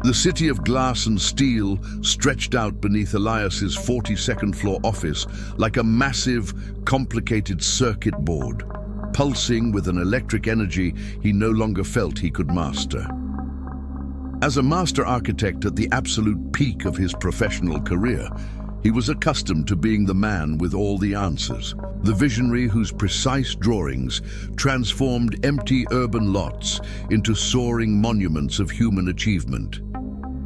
The city of glass and steel stretched out beneath Elias's 42nd floor office like a massive, complicated circuit board, pulsing with an electric energy he no longer felt he could master. As a master architect at the absolute peak of his professional career, he was accustomed to being the man with all the answers, the visionary whose precise drawings transformed empty urban lots into soaring monuments of human achievement.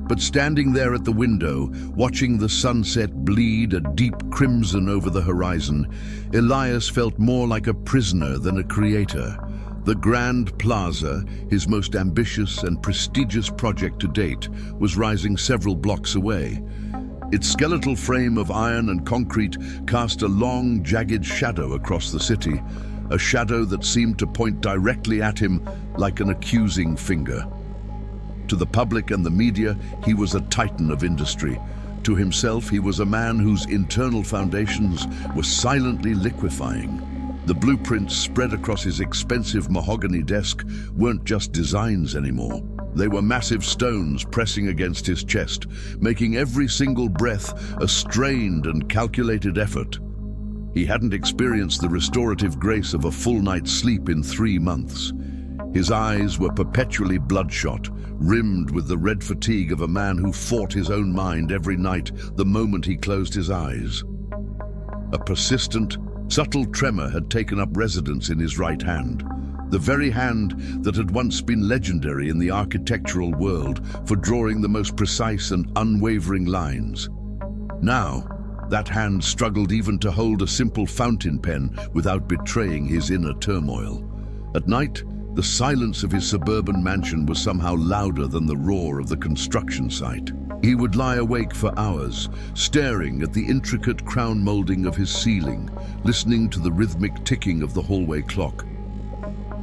But standing there at the window, watching the sunset bleed a deep crimson over the horizon, Elias felt more like a prisoner than a creator. The Grand Plaza, his most ambitious and prestigious project to date, was rising several blocks away. Its skeletal frame of iron and concrete cast a long, jagged shadow across the city, a shadow that seemed to point directly at him like an accusing finger. To the public and the media, he was a titan of industry. To himself, he was a man whose internal foundations were silently liquefying. The blueprints spread across his expensive mahogany desk weren't just designs anymore. They were massive stones pressing against his chest, making every single breath a strained and calculated effort. He hadn't experienced the restorative grace of a full night's sleep in 3 months. His eyes were perpetually bloodshot, rimmed with the red fatigue of a man who fought his own mind every night the moment he closed his eyes. A persistent, subtle tremor had taken up residence in his right hand, the very hand that had once been legendary in the architectural world for drawing the most precise and unwavering lines. Now, that hand struggled even to hold a simple fountain pen without betraying his inner turmoil. At night, the silence of his suburban mansion was somehow louder than the roar of the construction site. He would lie awake for hours, staring at the intricate crown molding of his ceiling, listening to the rhythmic ticking of the hallway clock.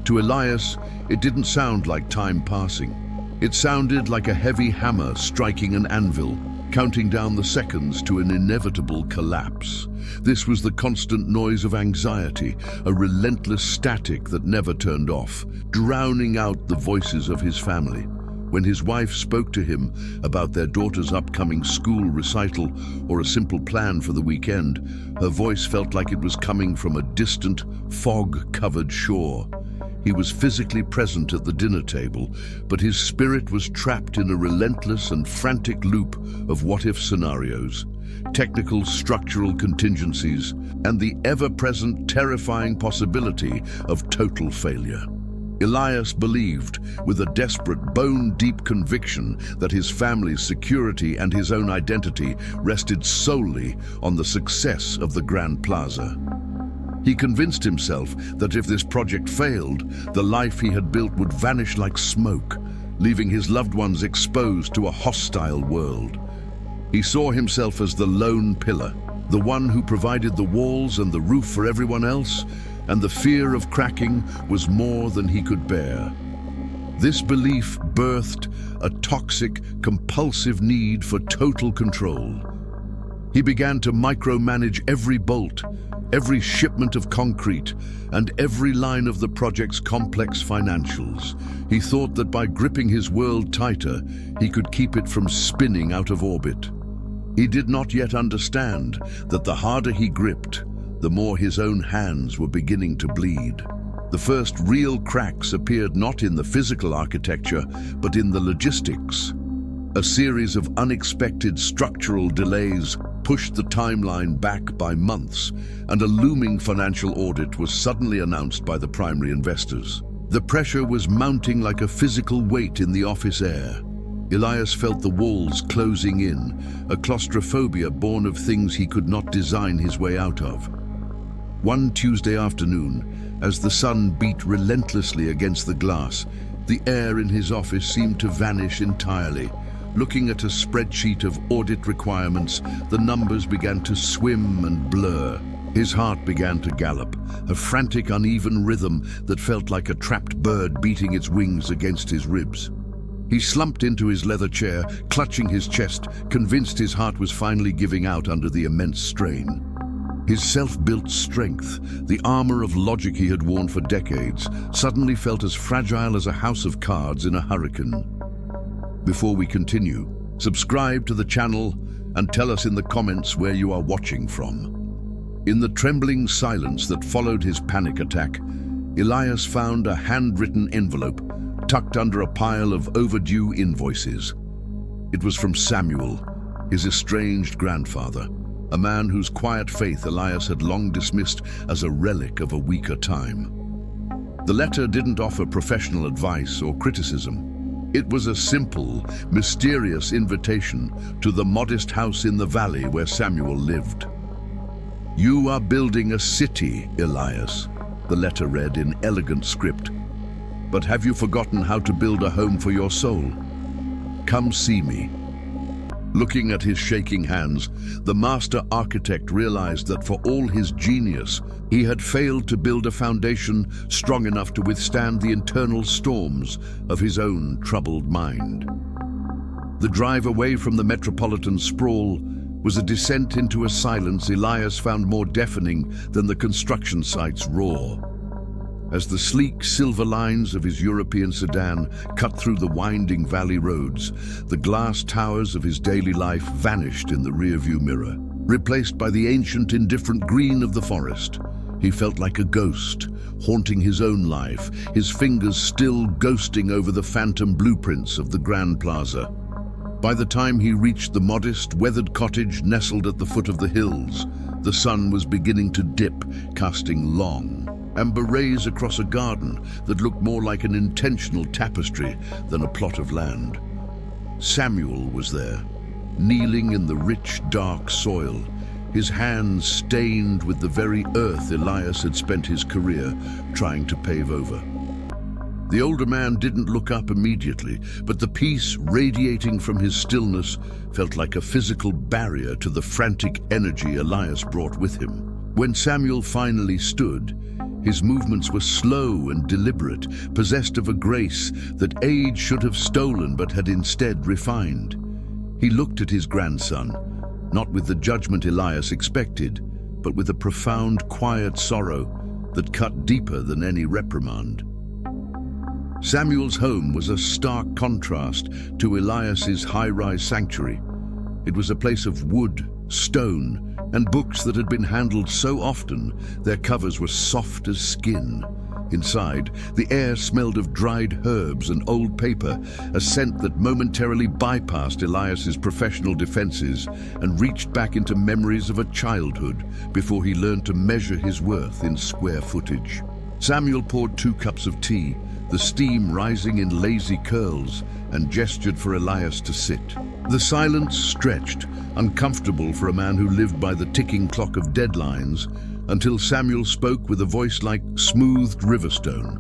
To Elias, it didn't sound like time passing. It sounded like a heavy hammer striking an anvil, counting down the seconds to an inevitable collapse. This was the constant noise of anxiety, a relentless static that never turned off, drowning out the voices of his family. When his wife spoke to him about their daughter's upcoming school recital or a simple plan for the weekend, her voice felt like it was coming from a distant, fog-covered shore. He was physically present at the dinner table, but his spirit was trapped in a relentless and frantic loop of what-if scenarios, technical structural contingencies, and the ever-present terrifying possibility of total failure. Elias believed, with a desperate, bone-deep conviction, that his family's security and his own identity rested solely on the success of the Grand Plaza. He convinced himself that if this project failed, the life he had built would vanish like smoke, leaving his loved ones exposed to a hostile world. He saw himself as the lone pillar, the one who provided the walls and the roof for everyone else, and the fear of cracking was more than he could bear. This belief birthed a toxic, compulsive need for total control. He began to micromanage every bolt, every shipment of concrete, and every line of the project's complex financials. He thought that by gripping his world tighter, he could keep it from spinning out of orbit. He did not yet understand that the harder he gripped, the more his own hands were beginning to bleed. The first real cracks appeared not in the physical architecture, but in the logistics. A series of unexpected structural delays pushed the timeline back by months, and a looming financial audit was suddenly announced by the primary investors. The pressure was mounting like a physical weight in the office air. Elias felt the walls closing in, a claustrophobia born of things he could not design his way out of. One Tuesday afternoon, as the sun beat relentlessly against the glass, the air in his office seemed to vanish entirely. Looking at a spreadsheet of audit requirements, the numbers began to swim and blur. His heart began to gallop, a frantic, uneven rhythm that felt like a trapped bird beating its wings against his ribs. He slumped into his leather chair, clutching his chest, convinced his heart was finally giving out under the immense strain. His self-built strength, the armor of logic he had worn for decades, suddenly felt as fragile as a house of cards in a hurricane. Before we continue, subscribe to the channel and tell us in the comments where you are watching from. In the trembling silence that followed his panic attack, Elias found a handwritten envelope tucked under a pile of overdue invoices. It was from Samuel, his estranged grandfather, a man whose quiet faith Elias had long dismissed as a relic of a weaker time. The letter didn't offer professional advice or criticism. It was a simple, mysterious invitation to the modest house in the valley where Samuel lived. "You are building a city, Elias," the letter read in elegant script. "But have you forgotten how to build a home for your soul? Come see me." Looking at his shaking hands, the master architect realized that for all his genius, he had failed to build a foundation strong enough to withstand the internal storms of his own troubled mind. The drive away from the metropolitan sprawl was a descent into a silence Elias found more deafening than the construction site's roar. As the sleek silver lines of his European sedan cut through the winding valley roads, the glass towers of his daily life vanished in the rearview mirror, replaced by the ancient indifferent green of the forest. He felt like a ghost, haunting his own life, his fingers still ghosting over the phantom blueprints of the Grand Plaza. By the time he reached the modest, weathered cottage nestled at the foot of the hills, the sun was beginning to dip, casting long, amber rays across a garden that looked more like an intentional tapestry than a plot of land. Samuel was there, kneeling in the rich, dark soil, his hands stained with the very earth Elias had spent his career trying to pave over. The older man didn't look up immediately, but the peace radiating from his stillness felt like a physical barrier to the frantic energy Elias brought with him. When Samuel finally stood, his movements were slow and deliberate, possessed of a grace that age should have stolen but had instead refined. He looked at his grandson, not with the judgment Elias expected, but with a profound, quiet sorrow that cut deeper than any reprimand. Samuel's home was a stark contrast to Elias's high-rise sanctuary. It was a place of wood, stone, and books that had been handled so often their covers were soft as skin. Inside, the air smelled of dried herbs and old paper, a scent that momentarily bypassed Elias's professional defenses and reached back into memories of a childhood before he learned to measure his worth in square footage. Samuel poured 2 cups of tea, the steam rising in lazy curls, and gestured for Elias to sit. The silence stretched, uncomfortable for a man who lived by the ticking clock of deadlines, until Samuel spoke with a voice like smoothed riverstone.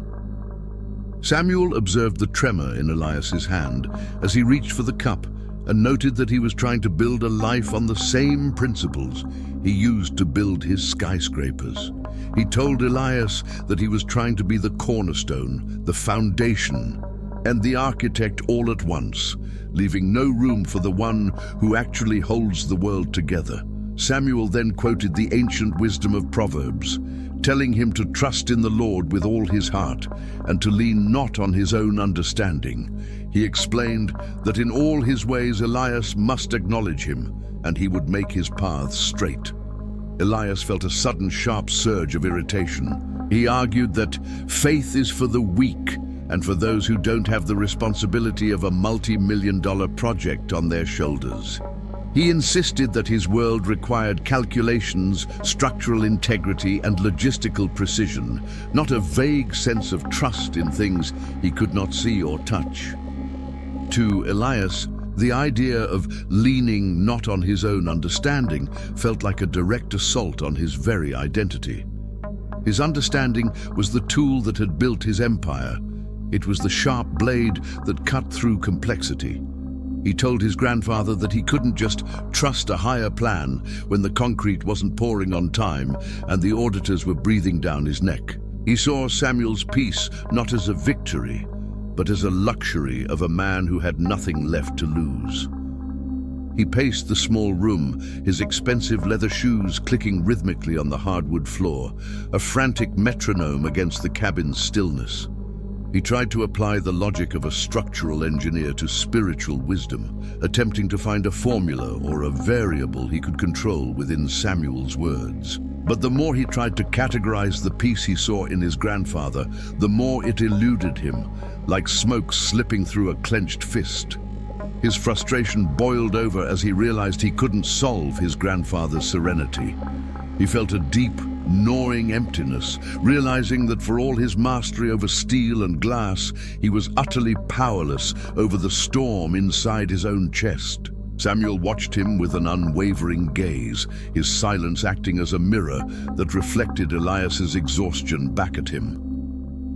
Samuel observed the tremor in Elias's hand as he reached for the cup and noted that he was trying to build a life on the same principles he used to build his skyscrapers. He told Elias that he was trying to be the cornerstone, the foundation, and the architect all at once, leaving no room for the one who actually holds the world together. Samuel then quoted the ancient wisdom of Proverbs, telling him to trust in the Lord with all his heart and to lean not on his own understanding. He explained that in all his ways Elias must acknowledge him, and he would make his paths straight. Elias felt a sudden sharp surge of irritation. He argued that faith is for the weak and for those who don't have the responsibility of a multi-million-dollar project on their shoulders. He insisted that his world required calculations, structural integrity, and logistical precision, not a vague sense of trust in things he could not see or touch. To Elias, the idea of leaning not on his own understanding felt like a direct assault on his very identity. His understanding was the tool that had built his empire. It was the sharp blade that cut through complexity. He told his grandfather that he couldn't just trust a higher plan when the concrete wasn't pouring on time and the auditors were breathing down his neck. He saw Samuel's peace not as a victory, but as a luxury of a man who had nothing left to lose. He paced the small room, his expensive leather shoes clicking rhythmically on the hardwood floor, a frantic metronome against the cabin's stillness. He tried to apply the logic of a structural engineer to spiritual wisdom, attempting to find a formula or a variable he could control within Samuel's words. But the more he tried to categorize the peace he saw in his grandfather, the more it eluded him, like smoke slipping through a clenched fist. His frustration boiled over as he realized he couldn't solve his grandfather's serenity. He felt a deep, gnawing emptiness, realizing that for all his mastery over steel and glass, he was utterly powerless over the storm inside his own chest. Samuel watched him with an unwavering gaze, his silence acting as a mirror that reflected Elias's exhaustion back at him.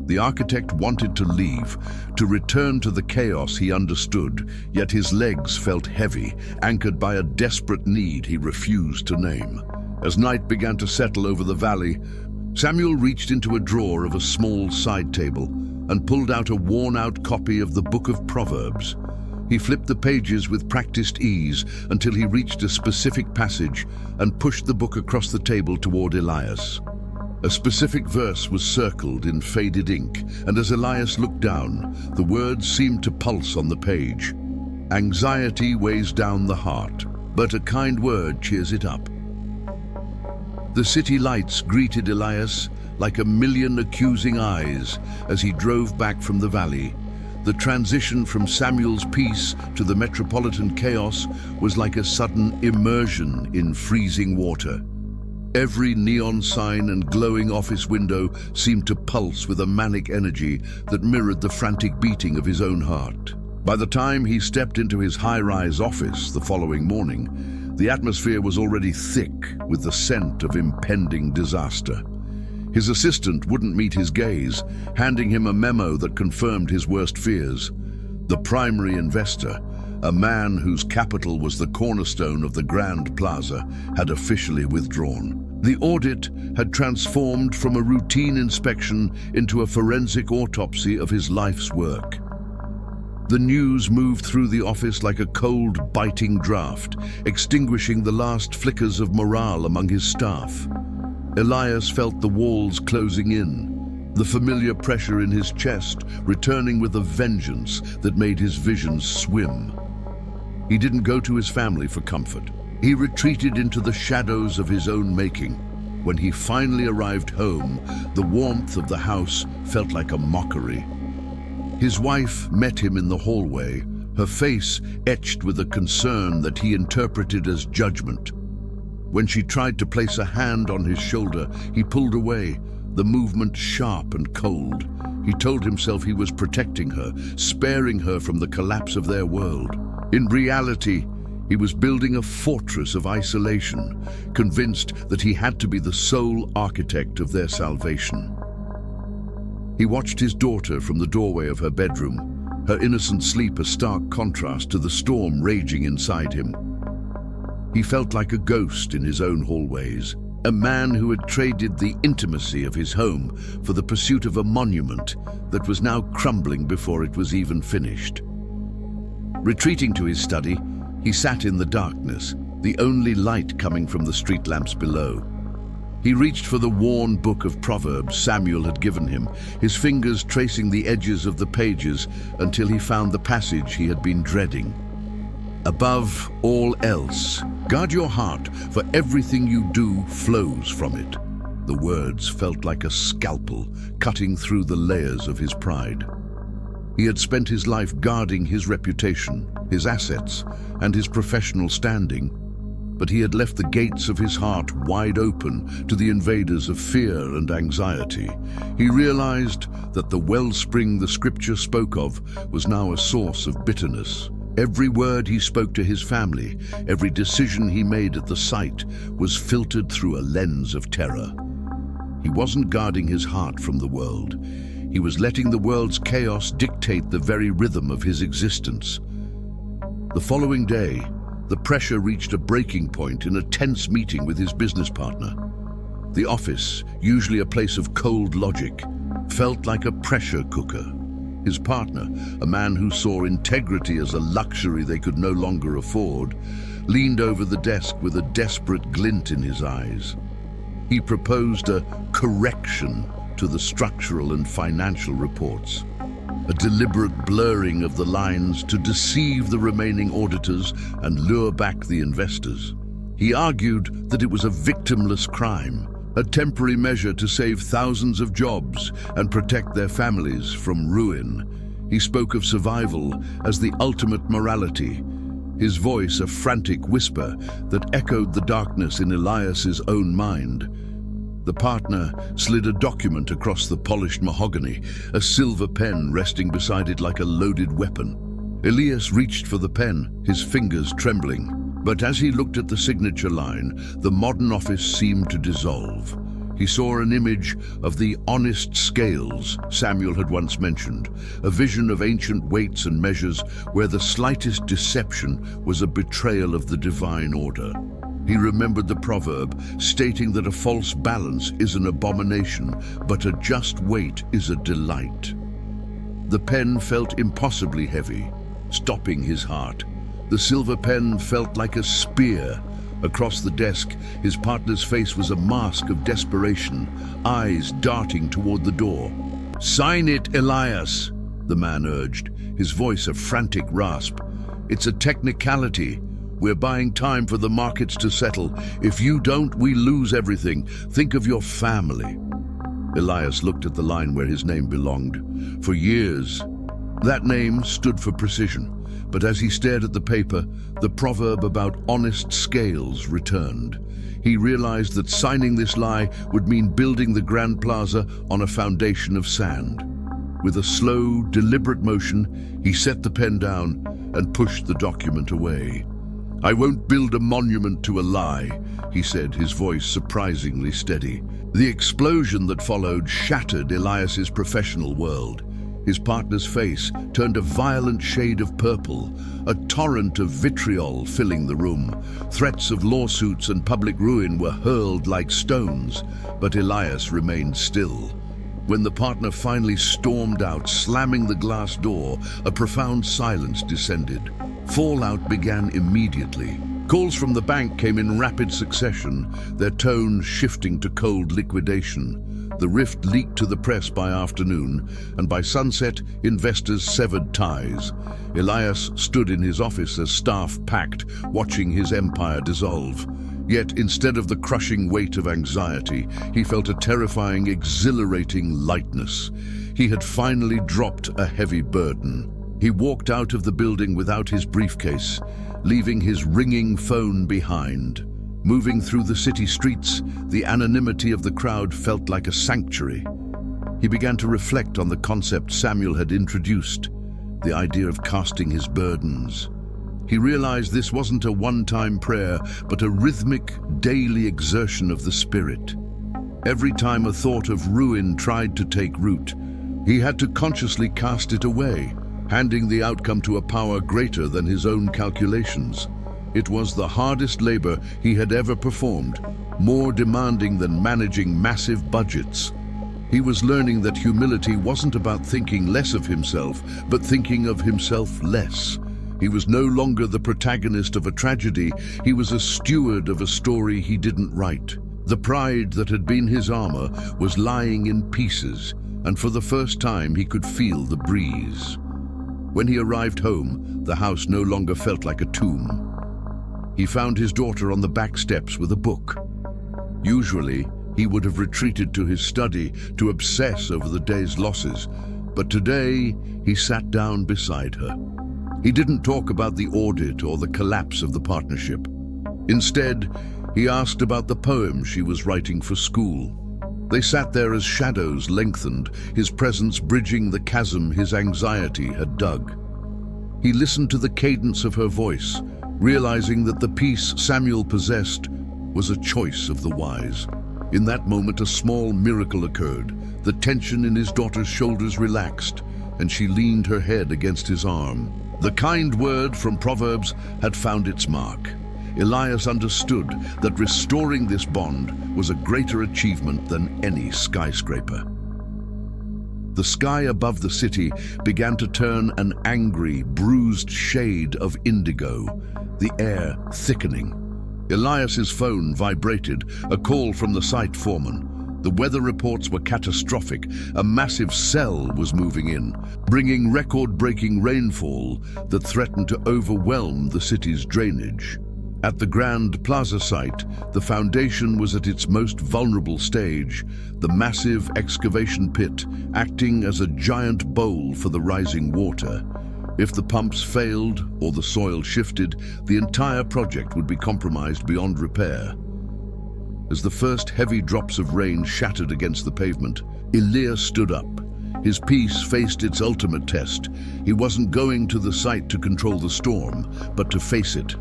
The architect wanted to leave, to return to the chaos he understood, yet his legs felt heavy, anchored by a desperate need he refused to name. As night began to settle over the valley, Samuel reached into a drawer of a small side table and pulled out a worn-out copy of the Book of Proverbs. He flipped the pages with practiced ease until he reached a specific passage and pushed the book across the table toward Elias. A specific verse was circled in faded ink, and as Elias looked down, the words seemed to pulse on the page. Anxiety weighs down the heart, but a kind word cheers it up. The city lights greeted Elias like a million accusing eyes as he drove back from the valley. The transition from Samuel's peace to the metropolitan chaos was like a sudden immersion in freezing water. Every neon sign and glowing office window seemed to pulse with a manic energy that mirrored the frantic beating of his own heart. By the time he stepped into his high-rise office the following morning, the atmosphere was already thick with the scent of impending disaster. His assistant wouldn't meet his gaze, handing him a memo that confirmed his worst fears. The primary investor, a man whose capital was the cornerstone of the Grand Plaza, had officially withdrawn. The audit had transformed from a routine inspection into a forensic autopsy of his life's work. The news moved through the office like a cold, biting draft, extinguishing the last flickers of morale among his staff. Elias felt the walls closing in, the familiar pressure in his chest returning with a vengeance that made his vision swim. He didn't go to his family for comfort. He retreated into the shadows of his own making. When he finally arrived home, the warmth of the house felt like a mockery. His wife met him in the hallway, her face etched with a concern that he interpreted as judgment. When she tried to place a hand on his shoulder, he pulled away, the movement sharp and cold. He told himself he was protecting her, sparing her from the collapse of their world. In reality, he was building a fortress of isolation, convinced that he had to be the sole architect of their salvation. He watched his daughter from the doorway of her bedroom, her innocent sleep a stark contrast to the storm raging inside him. He felt like a ghost in his own hallways, a man who had traded the intimacy of his home for the pursuit of a monument that was now crumbling before it was even finished. Retreating to his study, he sat in the darkness, the only light coming from the street lamps below. He reached for the worn Book of Proverbs Samuel had given him, his fingers tracing the edges of the pages until he found the passage he had been dreading. Above all else, guard your heart, for everything you do flows from it. The words felt like a scalpel cutting through the layers of his pride. He had spent his life guarding his reputation, his assets, and his professional standing, but he had left the gates of his heart wide open to the invaders of fear and anxiety. He realized that the wellspring the scripture spoke of was now a source of bitterness. Every word he spoke to his family, every decision he made at the site, was filtered through a lens of terror. He wasn't guarding his heart from the world. He was letting the world's chaos dictate the very rhythm of his existence. The following day, the pressure reached a breaking point in a tense meeting with his business partner. The office, usually a place of cold logic, felt like a pressure cooker. His partner, a man who saw integrity as a luxury they could no longer afford, leaned over the desk with a desperate glint in his eyes. He proposed a correction to the structural and financial reports. a deliberate blurring of the lines to deceive the remaining auditors and lure back the investors. He argued that it was a victimless crime, a temporary measure to save thousands of jobs and protect their families from ruin. He spoke of survival as the ultimate morality, his voice a frantic whisper that echoed the darkness in Elias's own mind. The partner slid a document across the polished mahogany, a silver pen resting beside it like a loaded weapon. Elias reached for the pen, his fingers trembling. But as he looked at the signature line, the modern office seemed to dissolve. He saw an image of the honest scales Samuel had once mentioned, a vision of ancient weights and measures where the slightest deception was a betrayal of the divine order. He remembered the proverb stating that a false balance is an abomination, but a just weight is a delight. The pen felt impossibly heavy, stopping his heart. The silver pen felt like a spear. Across the desk, his partner's face was a mask of desperation, eyes darting toward the door. "Sign it, Elias," the man urged, his voice a frantic rasp. "It's a technicality. We're buying time for the markets to settle. If you don't, we lose everything. Think of your family." Elias looked at the line where his name belonged. For years, that name stood for precision. But as he stared at the paper, the proverb about honest scales returned. He realized that signing this lie would mean building the Grand Plaza on a foundation of sand. With a slow, deliberate motion, he set the pen down and pushed the document away. "I won't build a monument to a lie," he said, his voice surprisingly steady. The explosion that followed shattered Elias's professional world. His partner's face turned a violent shade of purple, a torrent of vitriol filling the room. Threats of lawsuits and public ruin were hurled like stones, but Elias remained still. When the partner finally stormed out, slamming the glass door, a profound silence descended. Fallout began immediately. Calls from the bank came in rapid succession, their tone shifting to cold liquidation. The rift leaked to the press by afternoon, and by sunset, investors severed ties. Elias stood in his office as staff packed, watching his empire dissolve. Yet, instead of the crushing weight of anxiety, he felt a terrifying, exhilarating lightness. He had finally dropped a heavy burden. He walked out of the building without his briefcase, leaving his ringing phone behind. Moving through the city streets, the anonymity of the crowd felt like a sanctuary. He began to reflect on the concept Samuel had introduced, the idea of casting his burdens. He realized this wasn't a one-time prayer, but a rhythmic, daily exertion of the spirit. Every time a thought of ruin tried to take root, he had to consciously cast it away, handing the outcome to a power greater than his own calculations. It was the hardest labor he had ever performed, more demanding than managing massive budgets. He was learning that humility wasn't about thinking less of himself, but thinking of himself less. He was no longer the protagonist of a tragedy, he was a steward of a story he didn't write. The pride that had been his armor was lying in pieces, and for the first time he could feel the breeze. When he arrived home, the house no longer felt like a tomb. He found his daughter on the back steps with a book. Usually, he would have retreated to his study to obsess over the day's losses, but today he sat down beside her. He didn't talk about the audit or the collapse of the partnership. Instead, he asked about the poem she was writing for school. They sat there as shadows lengthened, his presence bridging the chasm his anxiety had dug. He listened to the cadence of her voice, realizing that the peace Samuel possessed was a choice of the wise. In that moment, a small miracle occurred. The tension in his daughter's shoulders relaxed, and she leaned her head against his arm. The kind word from Proverbs had found its mark. Elias understood that restoring this bond was a greater achievement than any skyscraper. The sky above the city began to turn an angry, bruised shade of indigo, the air thickening. Elias's phone vibrated, a call from the site foreman. The weather reports were catastrophic. A massive cell was moving in, bringing record-breaking rainfall that threatened to overwhelm the city's drainage. At the Grand Plaza site, the foundation was at its most vulnerable stage, the massive excavation pit acting as a giant bowl for the rising water. If the pumps failed or the soil shifted, the entire project would be compromised beyond repair. As the first heavy drops of rain shattered against the pavement, Elias stood up. His peace faced its ultimate test. He wasn't going to the site to control the storm, but to face it.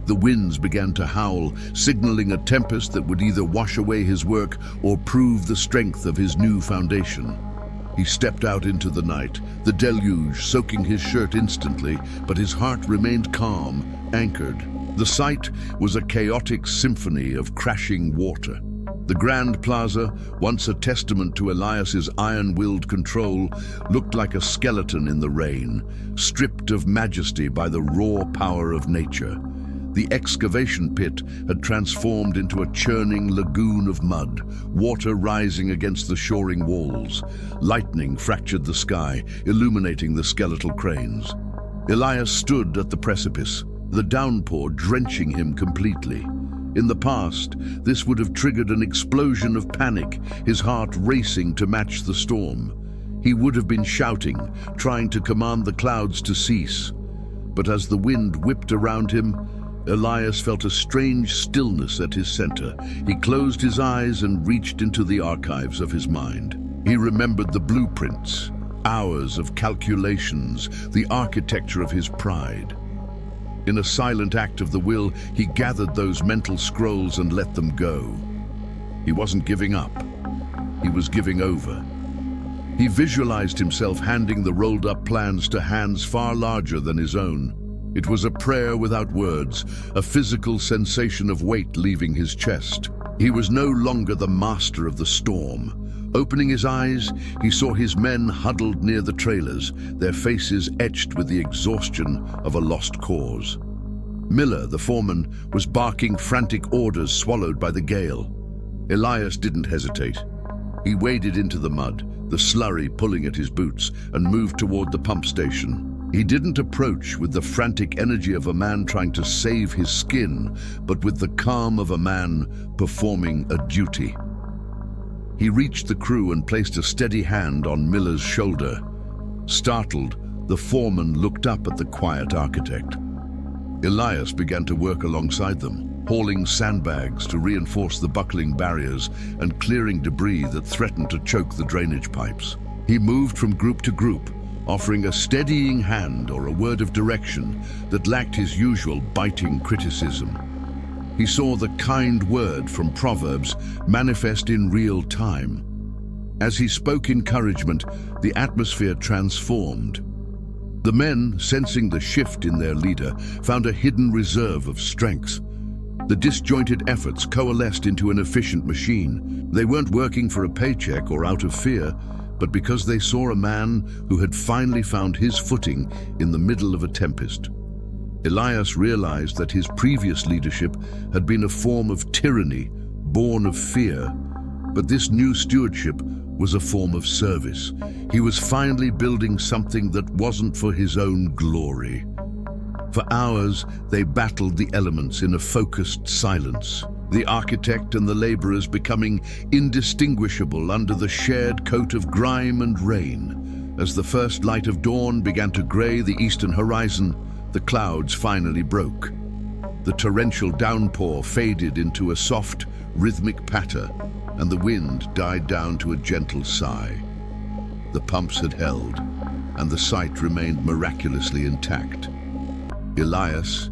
The winds began to howl, signaling a tempest that would either wash away his work or prove the strength of his new foundation. He stepped out into the night, the deluge soaking his shirt instantly, but his heart remained calm, anchored. The site was a chaotic symphony of crashing water. The Grand Plaza, once a testament to Elias's iron-willed control, looked like a skeleton in the rain, stripped of majesty by the raw power of nature. The excavation pit had transformed into a churning lagoon of mud, water rising against the shoring walls. Lightning fractured the sky, illuminating the skeletal cranes. Elias stood at the precipice, the downpour drenching him completely. In the past, this would have triggered an explosion of panic, his heart racing to match the storm. He would have been shouting, trying to command the clouds to cease. But as the wind whipped around him, Elias felt a strange stillness at his center. He closed his eyes and reached into the archives of his mind. He remembered the blueprints, hours of calculations, the architecture of his pride. In a silent act of the will, he gathered those mental scrolls and let them go. He wasn't giving up. He was giving over. He visualized himself handing the rolled-up plans to hands far larger than his own. It was a prayer without words, a physical sensation of weight leaving his chest. He was no longer the master of the storm. Opening his eyes, he saw his men huddled near the trailers, their faces etched with the exhaustion of a lost cause. Miller, the foreman, was barking frantic orders swallowed by the gale. Elias didn't hesitate. He waded into the mud, the slurry pulling at his boots, and moved toward the pump station. He didn't approach with the frantic energy of a man trying to save his skin, but with the calm of a man performing a duty. He reached the crew and placed a steady hand on Miller's shoulder. Startled, the foreman looked up at the quiet architect. Elias began to work alongside them, hauling sandbags to reinforce the buckling barriers and clearing debris that threatened to choke the drainage pipes. He moved from group to group, offering a steadying hand or a word of direction that lacked his usual biting criticism. He saw the kind word from Proverbs manifest in real time. As he spoke encouragement, the atmosphere transformed. The men, sensing the shift in their leader, found a hidden reserve of strength. The disjointed efforts coalesced into an efficient machine. They weren't working for a paycheck or out of fear, but because they saw a man who had finally found his footing in the middle of a tempest. Elias realized that his previous leadership had been a form of tyranny, born of fear, but this new stewardship was a form of service. He was finally building something that wasn't for his own glory. For hours, they battled the elements in a focused silence, the architect and the laborers becoming indistinguishable under the shared coat of grime and rain. As the first light of dawn began to gray the eastern horizon, the clouds finally broke. The torrential downpour faded into a soft, rhythmic patter, and the wind died down to a gentle sigh. The pumps had held, and the site remained miraculously intact. Elias,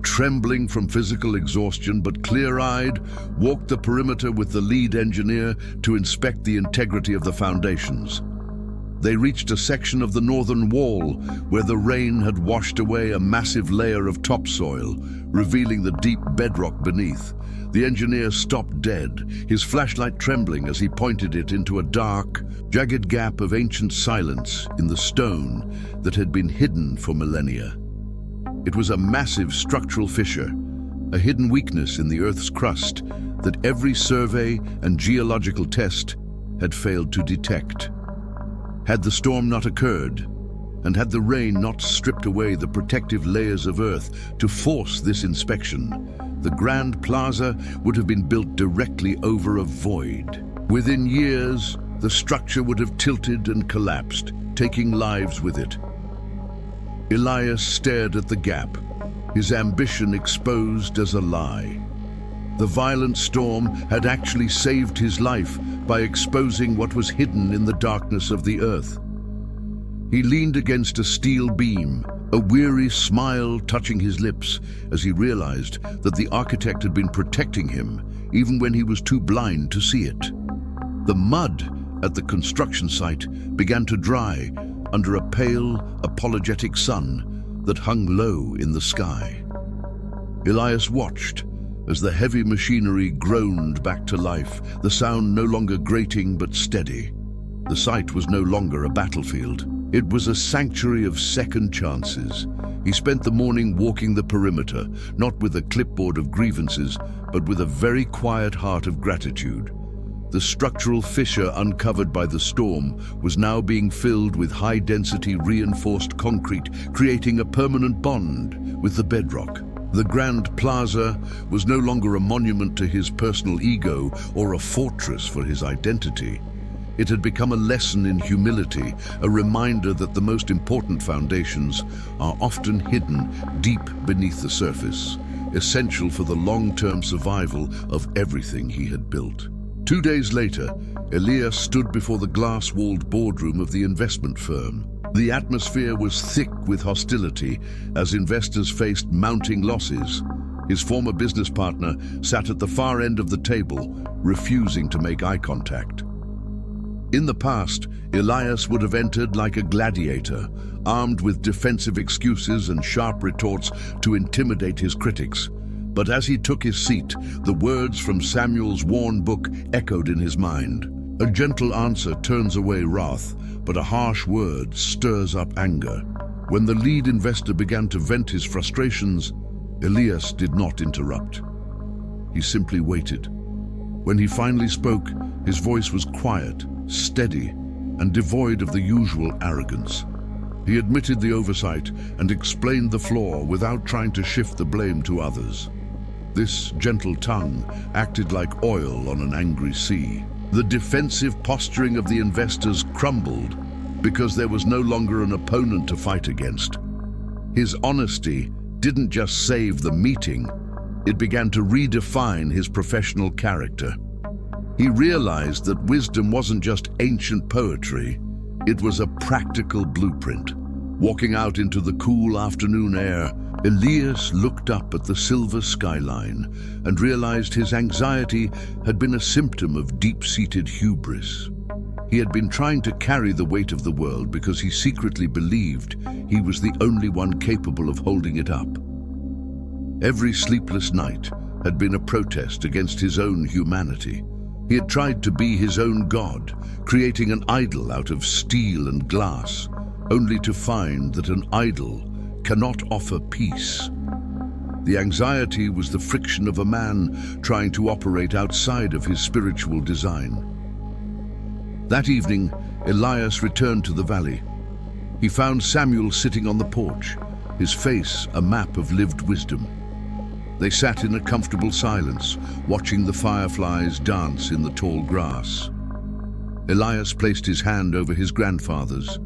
trembling from physical exhaustion but clear-eyed, walked the perimeter with the lead engineer to inspect the integrity of the foundations. They reached a section of the northern wall where the rain had washed away a massive layer of topsoil, revealing the deep bedrock beneath. The engineer stopped dead, his flashlight trembling as he pointed it into a dark, jagged gap of ancient silence in the stone that had been hidden for millennia. It was a massive structural fissure, a hidden weakness in the Earth's crust that every survey and geological test had failed to detect. Had the storm not occurred, and had the rain not stripped away the protective layers of Earth to force this inspection, the Grand Plaza would have been built directly over a void. Within years, the structure would have tilted and collapsed, taking lives with it. Elias stared at the gap, his ambition exposed as a lie. The violent storm had actually saved his life by exposing what was hidden in the darkness of the earth. He leaned against a steel beam, a weary smile touching his lips as he realized that the architect had been protecting him even when he was too blind to see it. The mud at the construction site began to dry under a pale, apologetic sun that hung low in the sky. Elias watched as the heavy machinery groaned back to life, the sound no longer grating but steady. The site was no longer a battlefield. It was a sanctuary of second chances. He spent the morning walking the perimeter, not with a clipboard of grievances, but with a very quiet heart of gratitude. The structural fissure uncovered by the storm was now being filled with high-density reinforced concrete, creating a permanent bond with the bedrock. The Grand Plaza was no longer a monument to his personal ego or a fortress for his identity. It had become a lesson in humility, a reminder that the most important foundations are often hidden deep beneath the surface, essential for the long-term survival of everything he had built. 2 days later, Elias stood before the glass-walled boardroom of the investment firm. The atmosphere was thick with hostility as investors faced mounting losses. His former business partner sat at the far end of the table, refusing to make eye contact. In the past, Elias would have entered like a gladiator, armed with defensive excuses and sharp retorts to intimidate his critics. But as he took his seat, the words from Samuel's worn book echoed in his mind. A gentle answer turns away wrath, but a harsh word stirs up anger. When the lead investor began to vent his frustrations, Elias did not interrupt. He simply waited. When he finally spoke, his voice was quiet, steady, and devoid of the usual arrogance. He admitted the oversight and explained the flaw without trying to shift the blame to others. This gentle tongue acted like oil on an angry sea. The defensive posturing of the investors crumbled because there was no longer an opponent to fight against. His honesty didn't just save the meeting, it began to redefine his professional character. He realized that wisdom wasn't just ancient poetry, it was a practical blueprint. Walking out into the cool afternoon air, Elias looked up at the silver skyline and realized his anxiety had been a symptom of deep-seated hubris. He had been trying to carry the weight of the world because he secretly believed he was the only one capable of holding it up. Every sleepless night had been a protest against his own humanity. He had tried to be his own god, creating an idol out of steel and glass, only to find that an idol cannot offer peace. The anxiety was the friction of a man trying to operate outside of his spiritual design. That evening, Elias returned to the valley. He found Samuel sitting on the porch, his face a map of lived wisdom. They sat in a comfortable silence, watching the fireflies dance in the tall grass. Elias placed his hand over his grandfather's,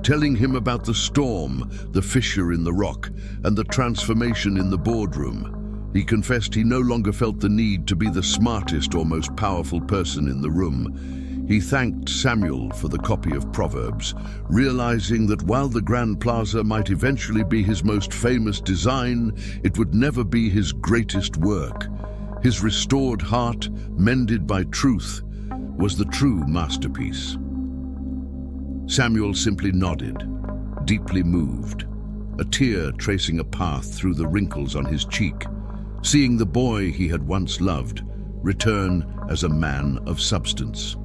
telling him about the storm, the fissure in the rock, and the transformation in the boardroom. He confessed he no longer felt the need to be the smartest or most powerful person in the room. He thanked Samuel for the copy of Proverbs, realizing that while the Grand Plaza might eventually be his most famous design, it would never be his greatest work. His restored heart, mended by truth, was the true masterpiece. Samuel simply nodded, deeply moved, a tear tracing a path through the wrinkles on his cheek, seeing the boy he had once loved return as a man of substance.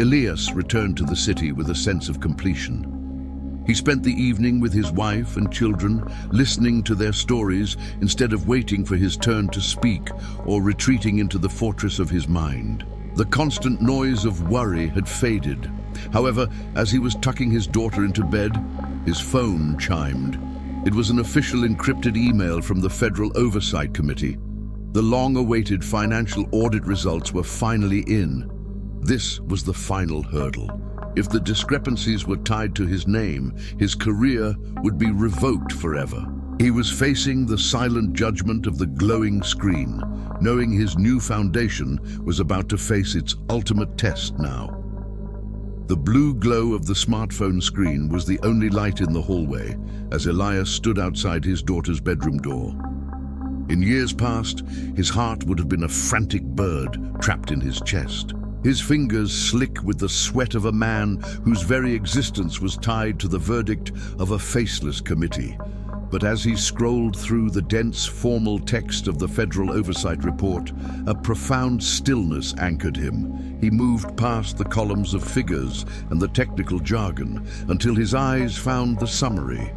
Elias returned to the city with a sense of completion. He spent the evening with his wife and children, listening to their stories instead of waiting for his turn to speak or retreating into the fortress of his mind. The constant noise of worry had faded. However, as he was tucking his daughter into bed, his phone chimed. It was an official encrypted email from the Federal Oversight Committee. The long-awaited financial audit results were finally in. This was the final hurdle. If the discrepancies were tied to his name, his career would be revoked forever. He was facing the silent judgment of the glowing screen, knowing his new foundation was about to face its ultimate test now. The blue glow of the smartphone screen was the only light in the hallway as Elias stood outside his daughter's bedroom door. In years past, his heart would have been a frantic bird trapped in his chest. His fingers slick with the sweat of a man whose very existence was tied to the verdict of a faceless committee. But as he scrolled through the dense, formal text of the Federal Oversight Report, a profound stillness anchored him. He moved past the columns of figures and the technical jargon until his eyes found the summary.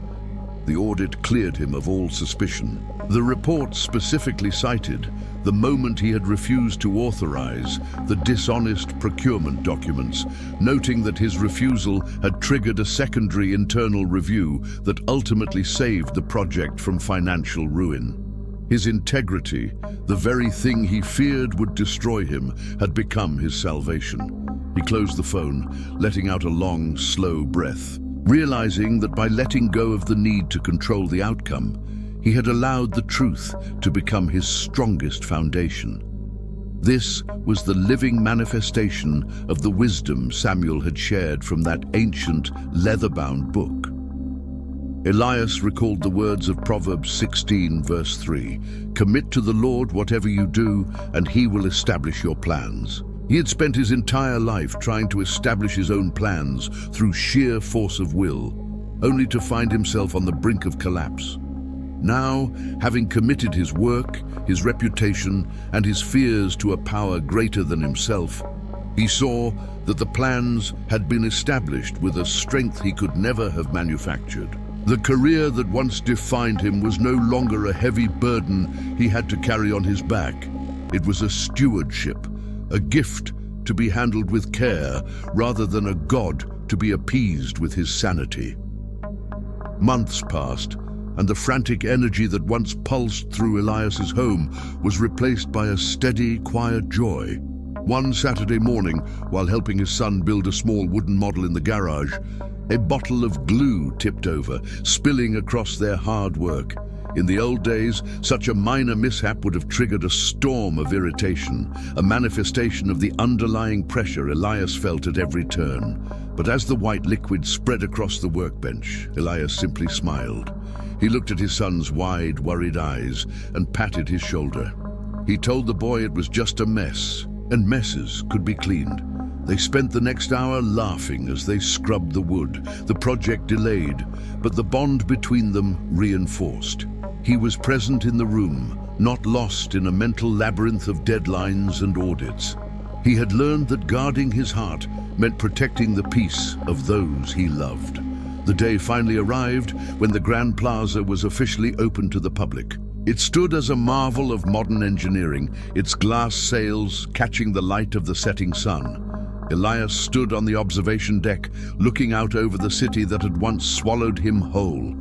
The audit cleared him of all suspicion. The report specifically cited the moment he had refused to authorize the dishonest procurement documents, noting that his refusal had triggered a secondary internal review that ultimately saved the project from financial ruin. His integrity, the very thing he feared would destroy him, had become his salvation. He closed the phone, letting out a long, slow breath, realizing that by letting go of the need to control the outcome, he had allowed the truth to become his strongest foundation. This was the living manifestation of the wisdom Samuel had shared from that ancient, leather-bound book. Elias recalled the words of Proverbs 16, verse 3, "Commit to the Lord whatever you do, and he will establish your plans." He had spent his entire life trying to establish his own plans through sheer force of will, only to find himself on the brink of collapse. Now, having committed his work, his reputation, and his fears to a power greater than himself, he saw that the plans had been established with a strength he could never have manufactured. The career that once defined him was no longer a heavy burden he had to carry on his back. It was a stewardship, a gift to be handled with care rather than a god to be appeased with his sanity. Months passed, and the frantic energy that once pulsed through Elias's home was replaced by a steady, quiet joy. One Saturday morning, while helping his son build a small wooden model in the garage, a bottle of glue tipped over, spilling across their hard work. In the old days, such a minor mishap would have triggered a storm of irritation, a manifestation of the underlying pressure Elias felt at every turn. But as the white liquid spread across the workbench, Elias simply smiled. He looked at his son's wide, worried eyes and patted his shoulder. He told the boy it was just a mess, and messes could be cleaned. They spent the next hour laughing as they scrubbed the wood. The project delayed, but the bond between them reinforced. He was present in the room, not lost in a mental labyrinth of deadlines and audits. He had learned that guarding his heart meant protecting the peace of those he loved. The day finally arrived when the Grand Plaza was officially open to the public. It stood as a marvel of modern engineering, its glass sails catching the light of the setting sun. Elias stood on the observation deck, looking out over the city that had once swallowed him whole.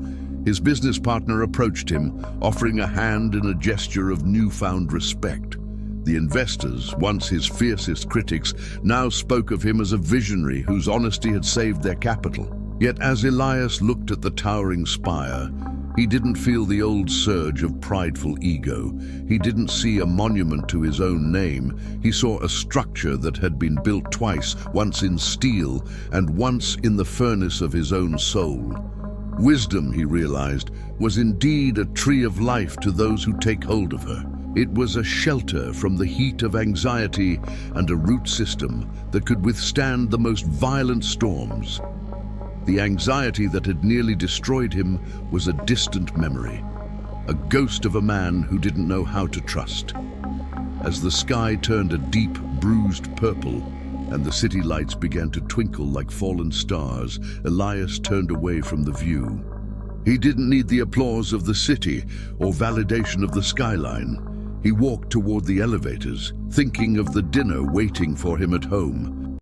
His business partner approached him, offering a hand in a gesture of newfound respect. The investors, once his fiercest critics, now spoke of him as a visionary whose honesty had saved their capital. Yet as Elias looked at the towering spire, he didn't feel the old surge of prideful ego. He didn't see a monument to his own name. He saw a structure that had been built twice, once in steel and once in the furnace of his own soul. Wisdom, he realized, was indeed a tree of life to those who take hold of her. It was a shelter from the heat of anxiety and a root system that could withstand the most violent storms. The anxiety that had nearly destroyed him was a distant memory, a ghost of a man who didn't know how to trust. As the sky turned a deep, bruised purple, and the city lights began to twinkle like fallen stars, Elias turned away from the view. He didn't need the applause of the city or validation of the skyline. He walked toward the elevators, thinking of the dinner waiting for him at home.